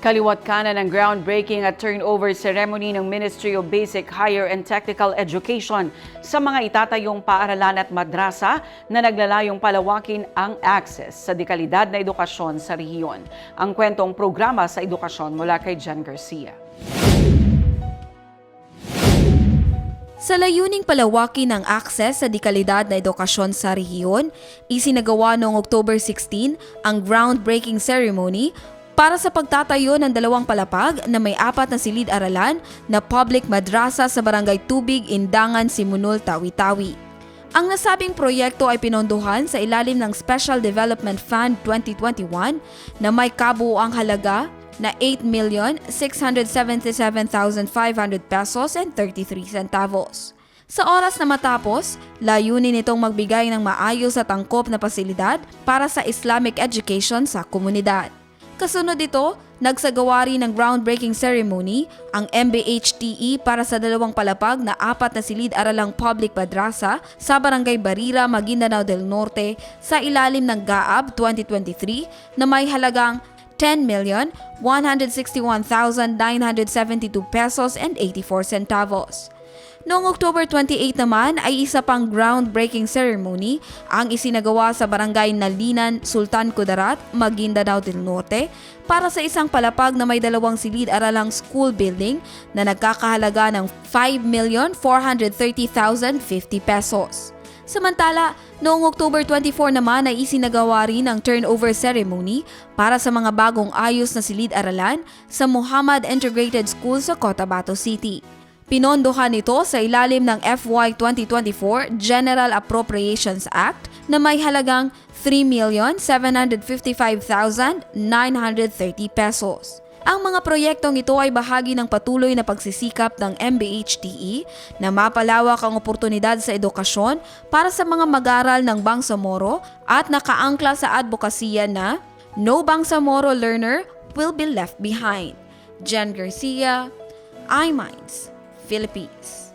Kaliwat kanan ng groundbreaking at turnover ceremony ng Ministry of Basic, Higher and Technical Education sa mga itatayong paaralan at madrasa na naglalayong palawakin ang access sa dekalidad na edukasyon sa rehiyon. Ang kwentong programa sa edukasyon mula kay Jan Garcia. Sa layuning palawakin ang access sa dekalidad na edukasyon sa rehiyon, isinagawa noong October 16 ang groundbreaking ceremony para sa pagtatayo ng dalawang palapag na may 4 na silid-aralan na public madrasa sa Barangay Tubig, Indangan, Simunul, Tawi-Tawi. Ang nasabing proyekto ay pinondohan sa ilalim ng Special Development Fund 2021 na may kabuuang halaga na 8,677,500 pesos and 33 centavos. Sa oras na matapos, layunin itong magbigay ng maayos at angkop na pasilidad para sa Islamic education sa komunidad. Kasunod ito, nagsagawa rin ng groundbreaking ceremony ang MBHTE para sa dalawang palapag na 4 na silid-aralang public madrasa sa Barangay Barira, Maguindanao del Norte sa ilalim ng GAAB 2023 na may halagang 10,161,972 pesos and 84 centavos. Noong October 28 naman ay isa pang groundbreaking ceremony ang isinagawa sa Barangay Nalinan, Sultan Kudarat, Maguindanao del Norte para sa isang palapag na may 2 silid-aralang school building na nagkakahalaga ng 5,430,050 pesos. Samantala, noong October 24 naman ay isinagawa rin ang turnover ceremony para sa mga bagong ayos na silid-aralan sa Muhammad Integrated School sa Cotabato City. Pinondohan ito sa ilalim ng FY 2024 General Appropriations Act na may halagang 3,755,930 pesos. Ang mga proyektong ito ay bahagi ng patuloy na pagsisikap ng MBHTE na mapalawak ang oportunidad sa edukasyon para sa mga mag-aral ng Bangsamoro at nakaangkla sa advokasya na No Bangsamoro Learner Will Be Left Behind. Jan Garcia, iMinds, Philippines.